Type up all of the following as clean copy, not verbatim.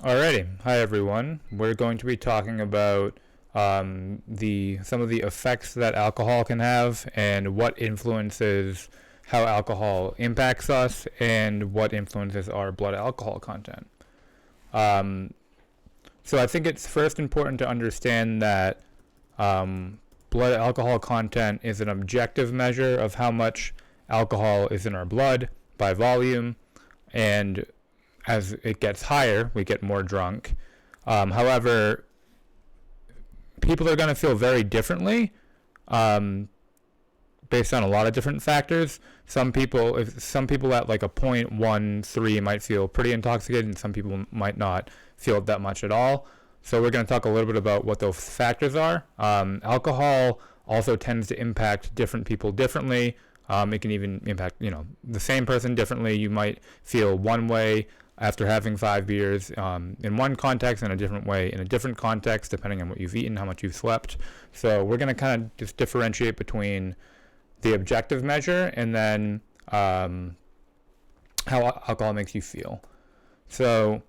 Alrighty, hi everyone. We're going to be talking about some of the effects that alcohol can have and what influences how alcohol impacts us and what influences our blood alcohol content. Um, so I think it's first important to understand that blood alcohol content is an objective measure of how much alcohol is in our blood by volume, and as it gets higher, we get more drunk. However, people are going to feel very differently based on a lot of different factors. Some people at like a 0.13 might feel pretty intoxicated, and some people might not feel that much at all. So we're going to talk a little bit about what those factors are. Alcohol also tends to impact different people differently. It can even impact, the same person differently. You might feel one way after having 5 beers in one context and a different way in a different context, depending on what you've eaten, how much you've slept. So we're going to kind of just differentiate between the objective measure and then how alcohol makes you feel. So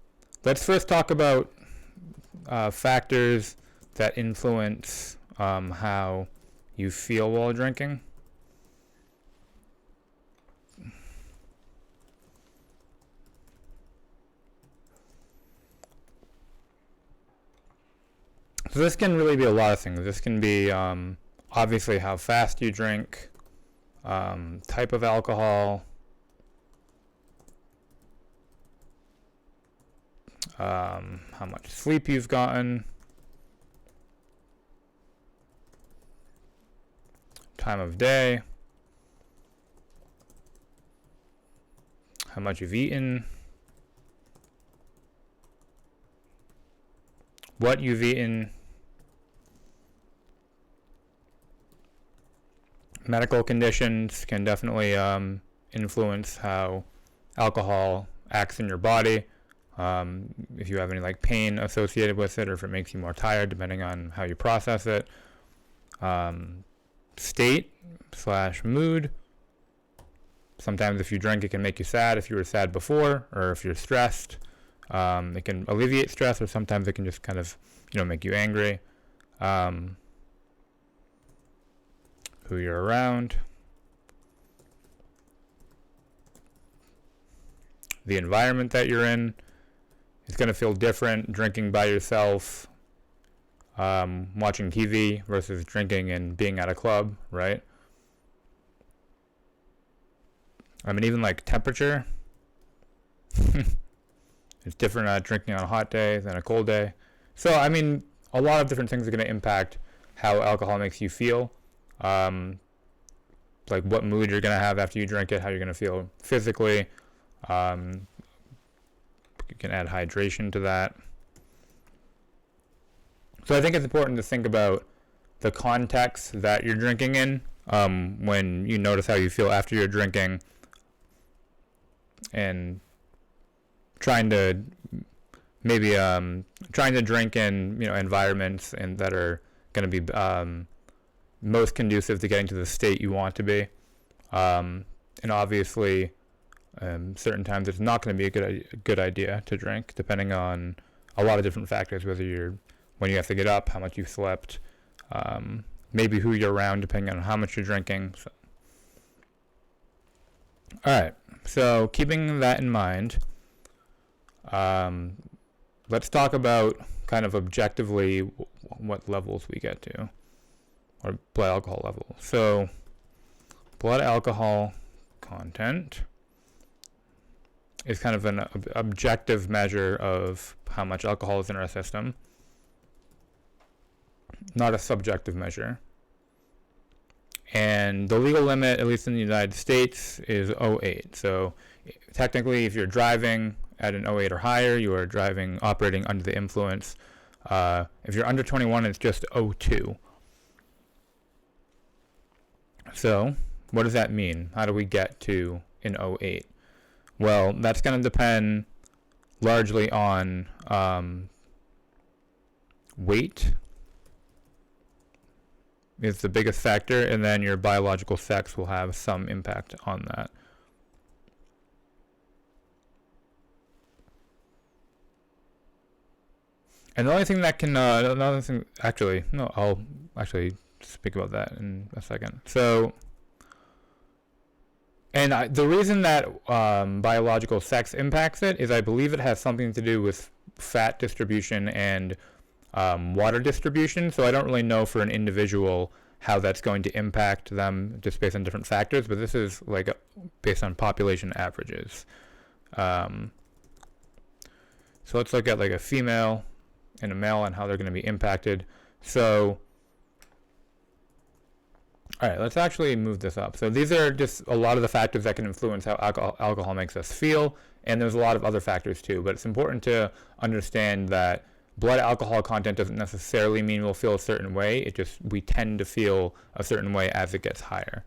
let's first talk about factors that influence how you feel while drinking. So this can really be a lot of things. This can be obviously how fast you drink, type of alcohol, how much sleep you've gotten, time of day, how much you've eaten, what you've eaten, medical conditions can definitely influence how alcohol acts in your body. If you have any like pain associated with it, or if it makes you more tired, depending on how you process it. State/mood. Sometimes if you drink, it can make you sad if you were sad before, or if you're stressed. It can alleviate stress, or sometimes it can just kind of, make you angry. Who you're around, the environment that you're in. It's going to feel different drinking by yourself, watching TV versus drinking and being at a club, right? I mean, even like temperature. It's different drinking on a hot day than a cold day. So, I mean, a lot of different things are going to impact how alcohol makes you feel. Like what mood you're going to have after you drink it, how you're going to feel physically. You can add hydration to that. So I think it's important to think about the context that you're drinking in when you notice how you feel after you're drinking, and trying to drink in environments and that are going to be most conducive to getting to the state you want to be. And obviously, certain times it's not going to be a good idea to drink, depending on a lot of different factors, when you have to get up, how much you've slept, maybe who you're around, depending on how much you're drinking. So. Alright, so keeping that in mind, let's talk about kind of objectively what levels we get to, or blood alcohol level. So, blood alcohol content is kind of an objective measure of how much alcohol is in our system, not a subjective measure. And the legal limit, at least in the United States, is 0.8. So technically, if you're driving at an 0.8 or higher, you are operating under the influence. If you're under 21, it's just 0.2. So what does that mean? How do we get to an 0.8? Well, that's going to depend largely on weight is the biggest factor, and then your biological sex will have some impact on that. And the only thing that can, another thing, actually, no, I'll actually speak about that in a second. So, and the reason that biological sex impacts it is I believe it has something to do with fat distribution and water distribution. So I don't really know for an individual how that's going to impact them just based on different factors, but this is like based on population averages. So let's look at like a female and a male and how they're going to be impacted. So, all right, let's actually move this up. So these are just a lot of the factors that can influence how alcohol makes us feel, and there's a lot of other factors too, but it's important to understand that blood alcohol content doesn't necessarily mean we'll feel a certain way. It just, we tend to feel a certain way as it gets higher.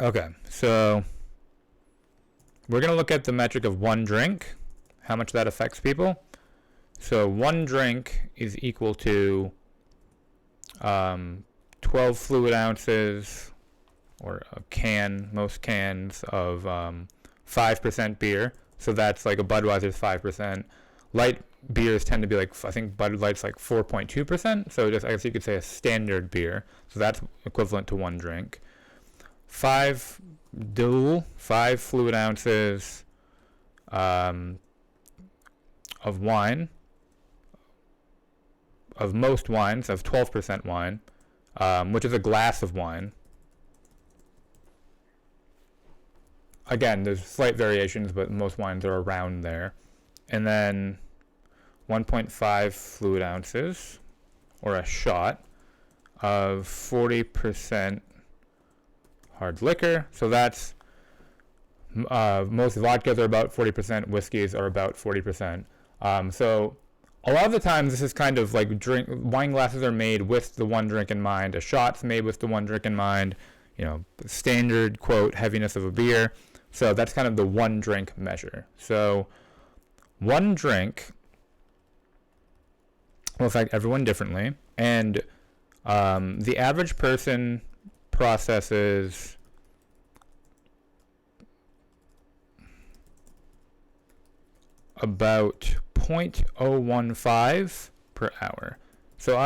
Okay, so we're going to look at the metric of one drink, how much that affects people. So one drink is equal to 12 fluid ounces, or a can, most cans of 5% beer. So that's like a Budweiser's 5%. Light beers tend to be like, I think Bud Light's like 4.2%. So just, I guess you could say a standard beer. So that's equivalent to one drink. 5 fluid ounces of wine, of most wines, of 12% wine, which is a glass of wine. Again, there's slight variations, but most wines are around there. And then 1.5 fluid ounces, or a shot, of 40% hard liquor. So that's most vodkas are about 40%, whiskeys are about 40%. So a lot of the times this is kind of like wine glasses are made with the one drink in mind, a shot's made with the one drink in mind, you know, standard quote heaviness of a beer. So that's kind of the one drink measure. So one drink will affect everyone differently, and the average person processes about 0.015 per hour. So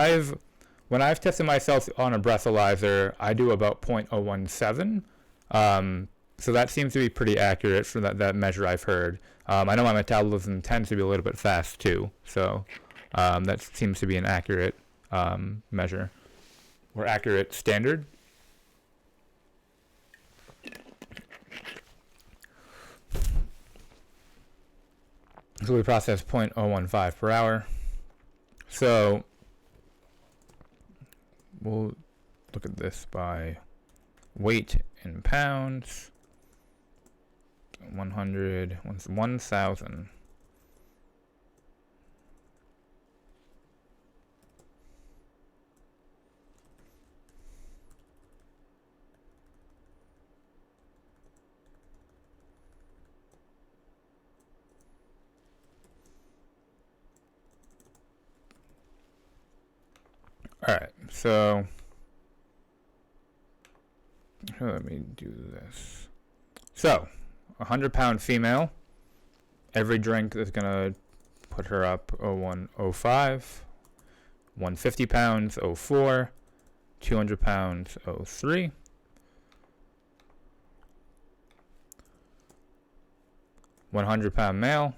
when I've tested myself on a breathalyzer, I do about 0.017. So that seems to be pretty accurate for that measure I've heard. I know my metabolism tends to be a little bit fast too, so that seems to be an accurate measure, or accurate standard. So we process 0.015 per hour. So we'll look at this by weight in pounds. 1,000. Alright, so let me do this. So, 100-pound female, every drink is going to put her up 0.105, 150 pounds, 0.4, 200 pounds, 0.3, 100-pound male,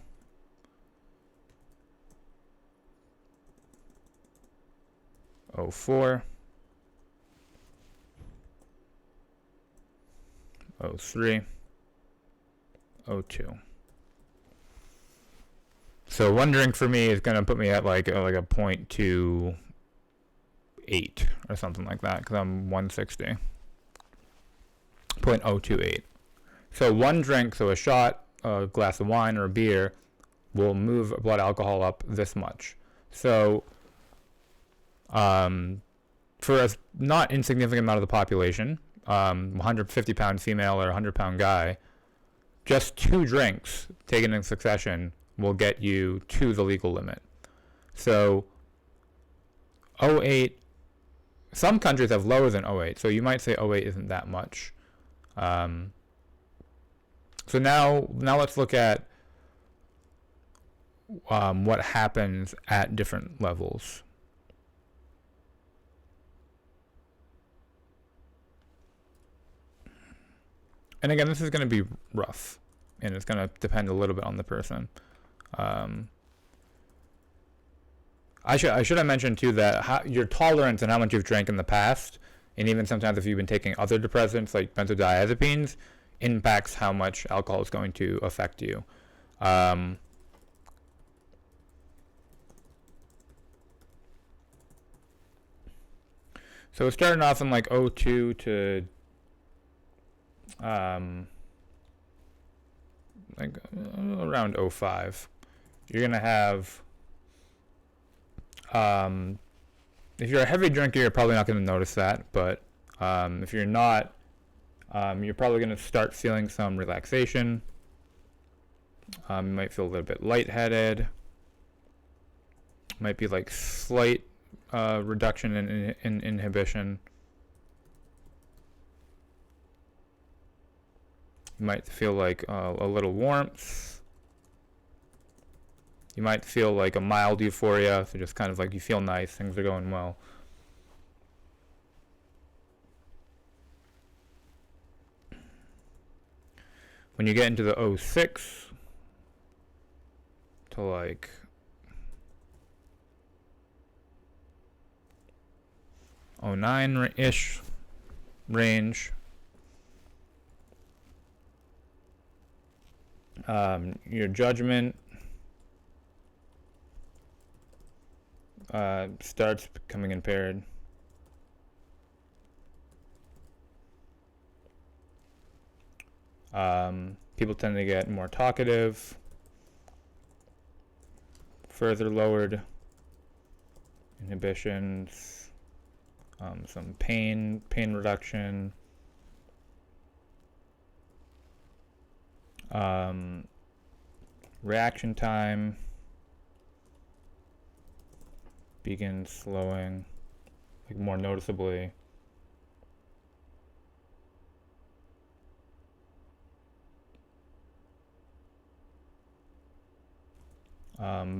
0.4, 0.3, 0.2. So one drink for me is going to put me at like a 0.28 or something like that, because I'm 160. 0.028. So one drink, so a shot, a glass of wine or a beer, will move blood alcohol up this much. So for a not insignificant amount of the population, 150-pound female or 100-pound guy, just 2 drinks taken in succession will get you to the legal limit. So 0.8 some countries have lower than 08, so you might say 08 isn't that much. So now let's look at what happens at different levels. And again, this is going to be rough, and it's going to depend a little bit on the person. I should have mentioned too that your tolerance and how much you've drank in the past, and even sometimes if you've been taking other depressants like benzodiazepines, impacts how much alcohol is going to affect you. So it's starting off in like 02 to like around 05. You're gonna have if you're a heavy drinker, you're probably not going to notice that, but if you're not, you're probably going to start feeling some relaxation. You might feel a little bit lightheaded. Might be like slight reduction in inhibition. You might feel like a little warmth. You might feel like a mild euphoria, so just kind of like you feel nice, things are going well. When you get into the 06 to like '09-ish range, your judgment starts becoming impaired. People tend to get more talkative, further lowered inhibitions, some pain reduction, reaction time begins slowing, like more noticeably.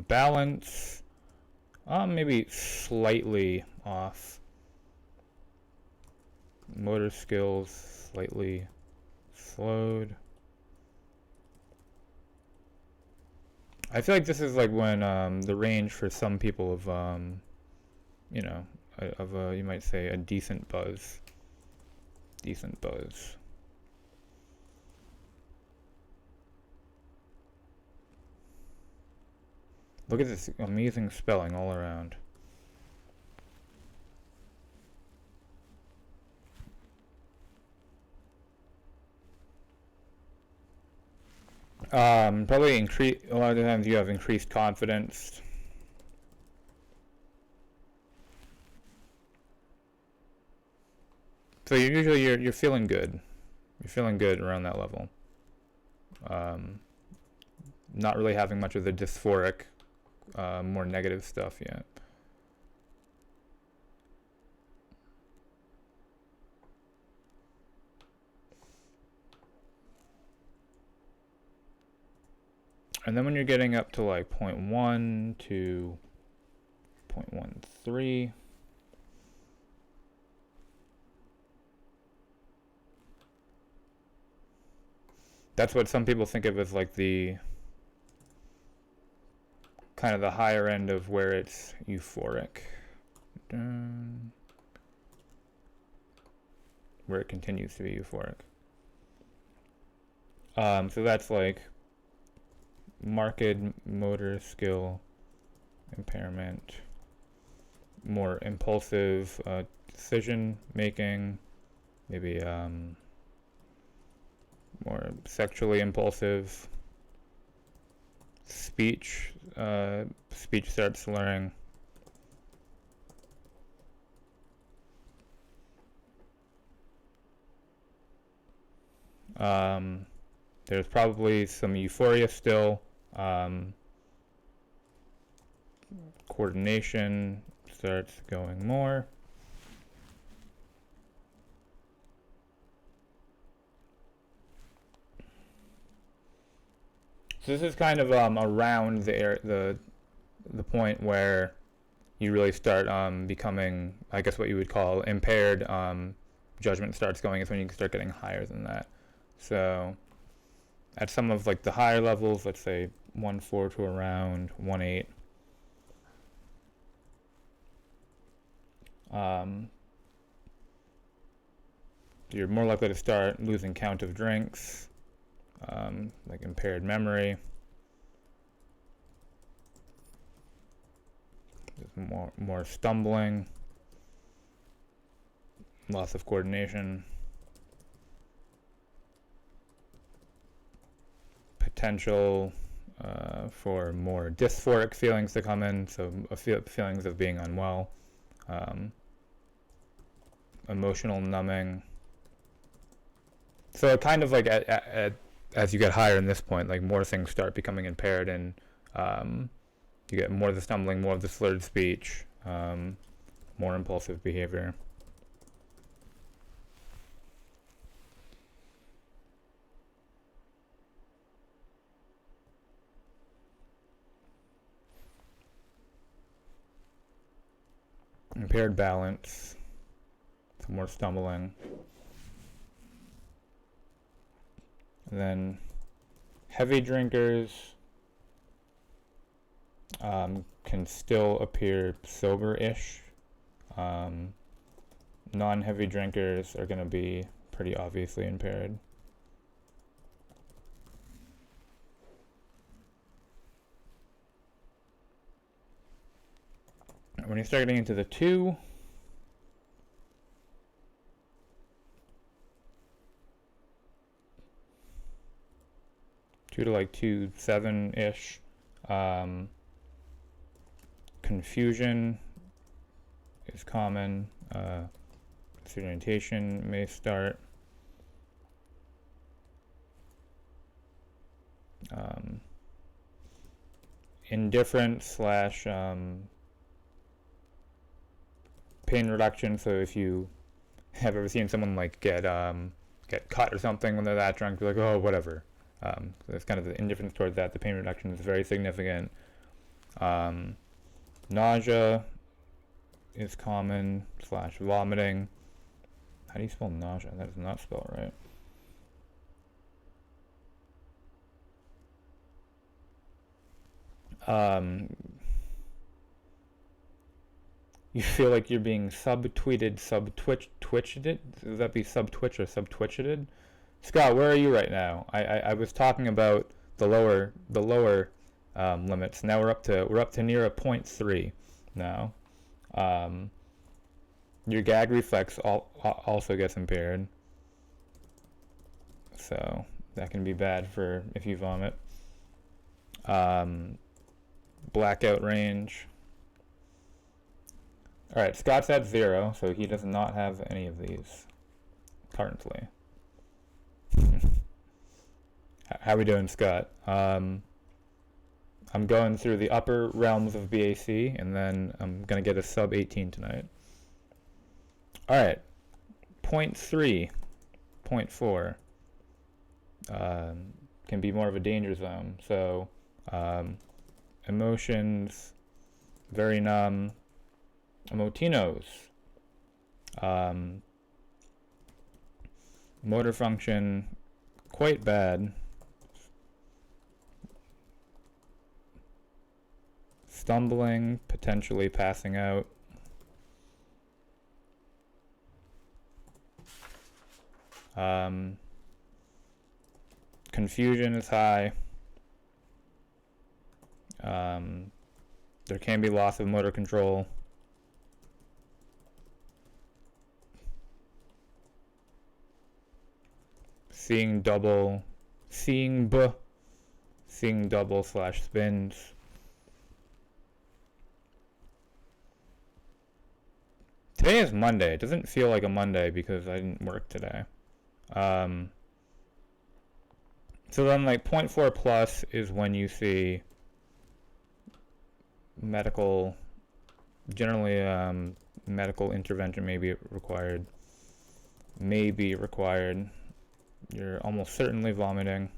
Balance, maybe slightly off. Motor skills slightly slowed. I feel like this is like when the range for some people of you know, of you might say a decent buzz. Look at this amazing spelling all around. Probably a lot of times you have increased confidence. So usually you're feeling good. You're feeling good around that level. Not really having much of the dysphoric, more negative stuff yet. And then when you're getting up to like 0.1 to 0.13, that's what some people think of as like the kind of the higher end of where it's euphoric. Where it continues to be euphoric. So that's like marked motor skill impairment, more impulsive decision making, maybe more sexually impulsive, speech starts slurring. There's probably some euphoria still. Coordination starts going more. So this is kind of around the point where you really start becoming, I guess, what you would call impaired. Judgment starts going is when you start getting higher than that. So at some of like the higher levels, let's say 1.4 to around 1.8. You're more likely to start losing count of drinks, like impaired memory. There's more stumbling, loss of coordination, potential for more dysphoric feelings to come in, so feelings of being unwell, emotional numbing. So it kind of like as you get higher in this point, like more things start becoming impaired, and you get more of the stumbling, more of the slurred speech, more impulsive behavior. Impaired balance, some more stumbling. And then heavy drinkers can still appear sober-ish. Non-heavy drinkers are going to be pretty obviously impaired. When you start getting into the 2, to like 2.7-ish, confusion is common. Disorientation may start. Indifference slash pain reduction. So if you have ever seen someone like get cut or something when they're that drunk, you're like, oh, whatever. So it's kind of the indifference towards that. The pain reduction is very significant. Nausea is common slash vomiting. How do you spell nausea? That is not spelled right. You feel like you're being subtweeted, subtwitched. Would that be subtwitch or subtwitched? Scott, where are you right now? I was talking about the lower limits. Now we're up to near a 0.3 now. Your gag reflex also gets impaired, so that can be bad for if you vomit. Blackout range. All right, Scott's at 0, so he does not have any of these currently. How we doing, Scott? I'm going through the upper realms of BAC, and then I'm gonna get a sub 18 tonight. All right, 0.3, 0.4 can be more of a danger zone. So emotions, very numb. Emotinos, motor function, quite bad. Stumbling, potentially passing out. Confusion is high. There can be loss of motor control. Seeing double slash spins. Today is Monday. It doesn't feel like a Monday because I didn't work today. So then like 0.4 plus is when you see medical, generally medical intervention may be required. You're almost certainly vomiting.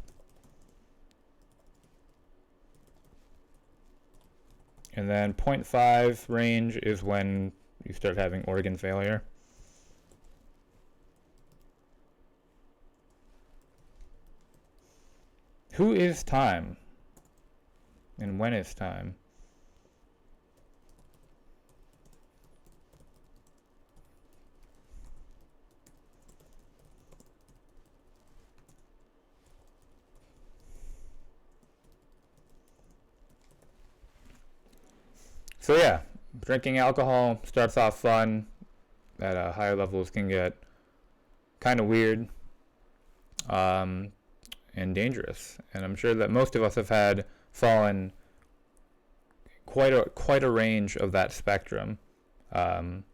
And then 0.5 range is when you start having organ failure. Who is time? And when is time? So yeah, drinking alcohol starts off fun. At higher levels can get kind of weird and dangerous. And I'm sure that most of us have had fallen quite a range of that spectrum. But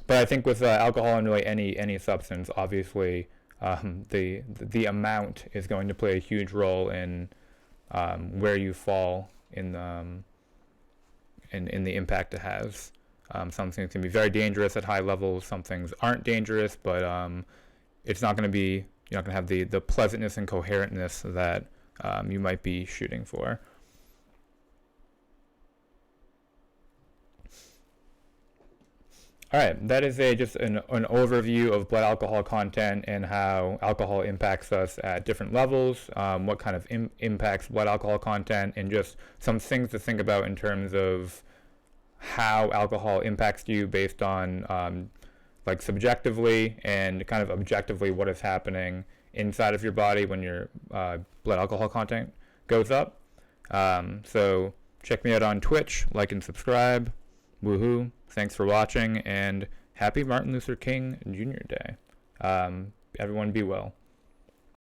I think with alcohol and really any substance, obviously the amount is going to play a huge role in where you fall in the impact it has. Some things can be very dangerous at high levels. Some things aren't dangerous, but it's not going to be, you're not going to have the pleasantness and coherentness that you might be shooting for. All right, that is just an overview of blood alcohol content and how alcohol impacts us at different levels, what kind of impacts blood alcohol content, and just some things to think about in terms of how alcohol impacts you based on like subjectively and kind of objectively what is happening inside of your body when your blood alcohol content goes up. So check me out on Twitch, like and subscribe. Woohoo. Thanks for watching, and happy Martin Luther King Jr. Day. Everyone be well.